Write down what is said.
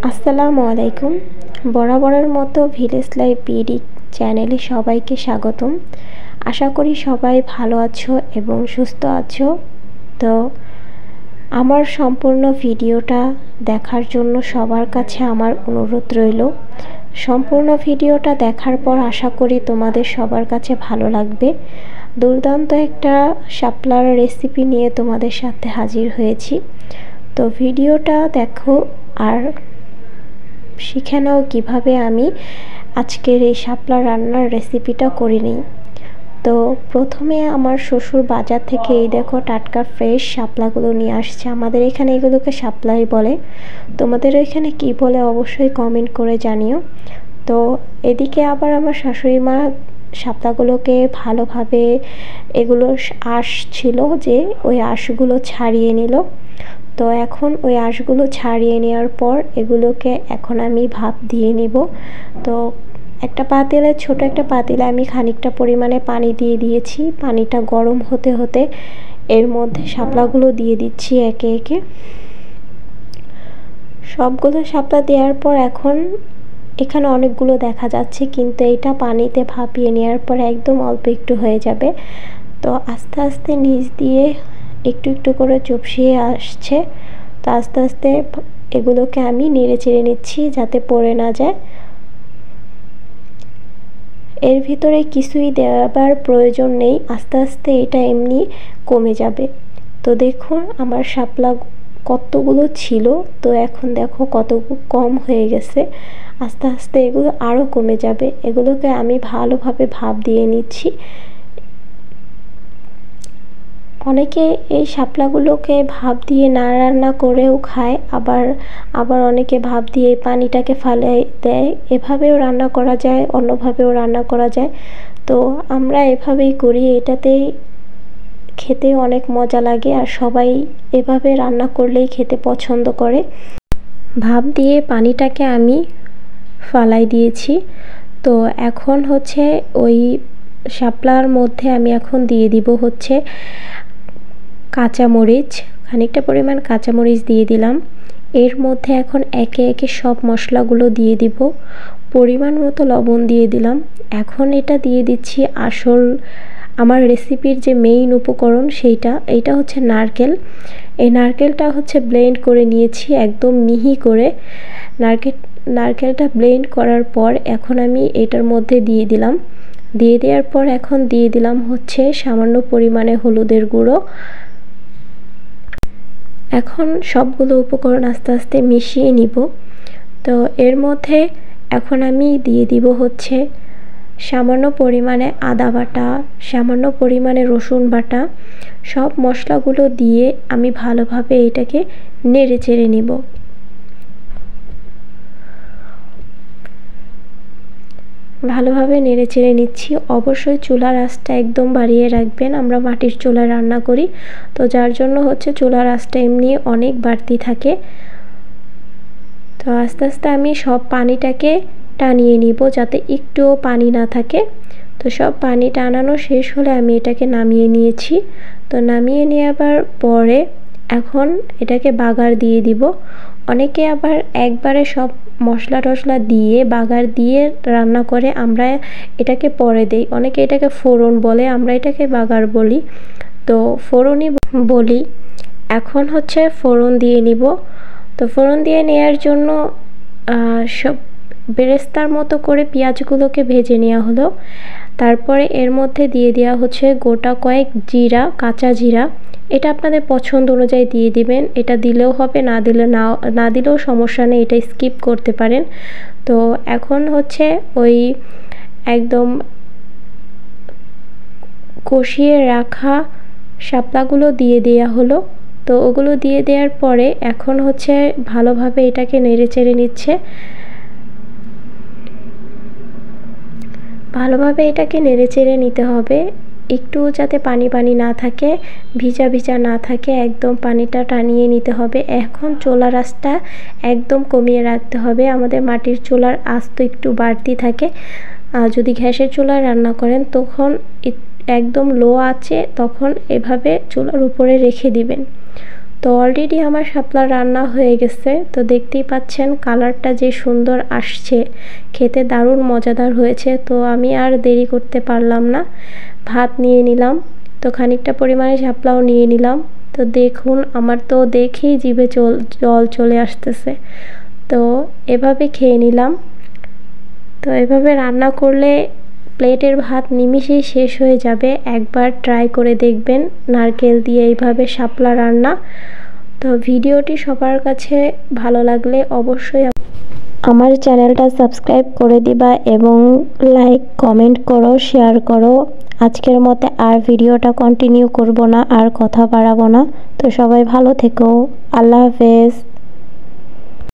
আসসালামু আলাইকুম। বরাবরের মতো ভিলেজ লাইফ বিডি চ্যানেলে সবাইকে স্বাগতম। আশা করি সবাই ভালো আছো এবং সুস্থ আছো। তো আমার সম্পূর্ণ ভিডিওটা দেখার জন্য সবার কাছে আমার অনুরোধ রইল। সম্পূর্ণ ভিডিওটা দেখার পর আশা করি তোমাদের সবার কাছে ভালো লাগবে। দুর্দান্ত একটা শাপলার রেসিপি নিয়ে তোমাদের সাথে হাজির হয়েছি। তো ভিডিওটা দেখো আর শিখে নাও কীভাবে আমি আজকের এই শাপলা রান্নার রেসিপিটা করে নিই। তো প্রথমে আমার শ্বশুর বাজার থেকে এই দেখো টাটকা ফ্রেশ শাপলাগুলো নিয়ে আসছে। আমাদের এখানে এগুলোকে শাপলাই বলে, তোমাদের ওইখানে কী বলে অবশ্যই কমেন্ট করে জানিও। তো এদিকে আবার আমার শাশুড়ি মা শাপলাগুলোকে ভালোভাবে এগুলো আঁশ ছিল যে ওই আঁশগুলো ছাড়িয়ে নিল। তো এখন ওই আঁশগুলো ছাড়িয়ে নেওয়ার পর এগুলোকে এখন আমি ভাপ দিয়ে নিব। তো একটা পাতিলে, ছোট একটা পাতিলে আমি খানিকটা পরিমাণে পানি দিয়ে দিয়েছি। পানিটা গরম হতে হতে এর মধ্যে শাপলাগুলো দিয়ে দিচ্ছি একে একে। সবগুলো শাপলা দেওয়ার পর এখন এখানে অনেকগুলো দেখা যাচ্ছে, কিন্তু এইটা পানিতে ভাপিয়ে নেওয়ার পর একদম অল্প একটু হয়ে যাবে। তো আস্তে আস্তে নিচ দিয়ে একটু একটু করে চুপসিয়ে আসছে। তো আস্তে আস্তে এগুলোকে আমি নেড়ে চেড়ে নিচ্ছি যাতে পড়ে না যায়। এর ভিতরে কিছুই দেওয়ার প্রয়োজন নেই, আস্তে আস্তে এটা এমনি কমে যাবে। তো দেখুন আমার শাপলা কতগুলো ছিল, তো এখন দেখো কত কম হয়ে গেছে। আস্তে আস্তে এগুলো আরও কমে যাবে। এগুলোকে আমি ভালোভাবে ভাপ দিয়ে নিচ্ছি। অনেকে এই শাপলাগুলোকে ভাপ দিয়ে না রান্না করেও খায়, আবার অনেকে ভাপ দিয়ে পানিটাকে ফেলে দেয়। এভাবেও রান্না করা যায়, অন্যভাবেও রান্না করা যায়। তো আমরা এভাবেই করি, এটাতেই খেতে অনেক মজা লাগে আর সবাই এভাবে রান্না করলেই খেতে পছন্দ করে। ভাপ দিয়ে পানিটাকে আমি ফালাই দিয়েছি। তো এখন হচ্ছে ওই শাপলার মধ্যে আমি এখন দিয়ে দিব হচ্ছে কাঁচামরিচ, খানিকটা পরিমাণ কাঁচামরিচ দিয়ে দিলাম। এর মধ্যে এখন একে একে সব মশলাগুলো দিয়ে দিব। পরিমাণ মতো লবণ দিয়ে দিলাম। এখন এটা দিয়ে দিচ্ছি আসল আমার রেসিপির যে মেইন উপকরণ এইটা হচ্ছে নারকেল। এই নারকেলটা হচ্ছে ব্লেন্ড করে নিয়েছি একদম মিহি করে। নারকেলটা ব্লেন্ড করার পর এখন আমি এটার মধ্যে দিয়ে দিলাম। দিয়ে দেওয়ার পর এখন দিয়ে দিলাম হচ্ছে সামান্য পরিমাণে হলুদের গুঁড়ো। এখন সবগুলো উপকরণ আস্তে আস্তে মিশিয়ে নিব। তো এর মধ্যে এখন আমি দিয়ে দিব হচ্ছে সামান্য পরিমাণে আদা বাটা, সামান্য পরিমাণে রসুন বাটা। সব মশলাগুলো দিয়ে আমি ভালোভাবে এটাকে নেড়ে চেড়ে নিব। ভালোভাবে নেড়ে চেড়ে নিচ্ছি। অবশ্যই চুলার আঁচটা একদম বাড়িয়ে রাখবেন, আমরা মাটির চুলায় রান্না করি, তো যার জন্য হচ্ছে চুলার আঁচটা এমনি অনেক বাড়তি থাকে। তো আস্তে আস্তে আমি সব পানিটাকে টানিয়ে নিব যাতে একটুও পানি না থাকে। তো সব পানি টানানো শেষ হলে আমি এটাকে নামিয়ে নিয়েছি। তো নামিয়ে নেওয়ার পরে এখন এটাকে বাগার দিয়ে দিব। অনেকে আবার একবারে সব মশলা টশলা দিয়ে বাগার দিয়ে রান্না করে, আমরা এটাকে পরে দেই। অনেকে এটাকে ফোড়ন বলে, আমরা এটাকে বাগার বলি। তো ফোড়নই বলি। এখন হচ্ছে ফোড়ন দিয়ে নিব। তো ফোড়ন দিয়ে নেওয়ার জন্য সব বেরেস্তার মতো করে পেঁয়াজগুলোকে ভেজে নেওয়া হলো। তারপরে এর মধ্যে দিয়ে দেওয়া হচ্ছে গোটা কয়েক জিরা, কাঁচা জিরা। এটা আপনাদের পছন্দ অনুযায়ী দিয়ে দিবেন, এটা দিলেও হবে, না দিলেও সমস্যা নেই, এটা স্কিপ করতে পারেন। তো এখন হচ্ছে ওই একদম কষিয়ে রাখা শাপলাগুলো দিয়ে দেওয়া হলো। তো ওগুলো দিয়ে দেওয়ার পরে এখন হচ্ছে ভালোভাবে এটাকে নেড়ে চেড়ে নিচ্ছে। ভালোভাবে এটাকে নেড়ে চেড়ে নিতে হবে, একটু যাতে পানি পানি না থাকে, ভিজা ভিজা না থাকে, একদম পানিটা টানিয়ে নিতে হবে। এখন চুলার আঁচটা একদম কমিয়ে রাখতে হবে। আমাদের মাটির চুলার আঁচ তো একটু বাড়তি থাকে, আর যদি গ্যাসের চুলায় রান্না করেন তখন একদম লো আছে, তখন এভাবে চুলার উপরে রেখে দিবেন। তো অলরেডি আমার শাপলা রান্না হয়ে গেছে। তো দেখতেই পাচ্ছেন কালারটা যে সুন্দর আসছে, খেতে দারুণ মজাদার হয়েছে। তো আমি আর দেরি করতে পারলাম না, ভাত নিয়ে নিলাম। তো খানিকটা পরিমাণে শাপলাও নিয়ে নিলাম। তো দেখুন আমার তো দেখেই জিভে জল চলে আসতেছে। তো এভাবে খেয়ে নিলাম। তো এভাবে রান্না করলে প্লেটের ভাত নিমিষেই শেষ হয়ে যাবে। একবার ট্রাই করে দেখবেন নারকেল দিয়ে এইভাবে শাপলা রান্না। তো ভিডিওটি সবার কাছে ভালো লাগলে অবশ্যই আমার চ্যানেলটা সাবস্ক্রাইব করে দিবা এবং লাইক কমেন্ট করো, শেয়ার করো। আজকের মতে আর ভিডিওটা কন্টিনিউ করব না, আর কথা বাড়াবো না। তো সবাই ভালো থেকো। আল্লাহ হাফেজ।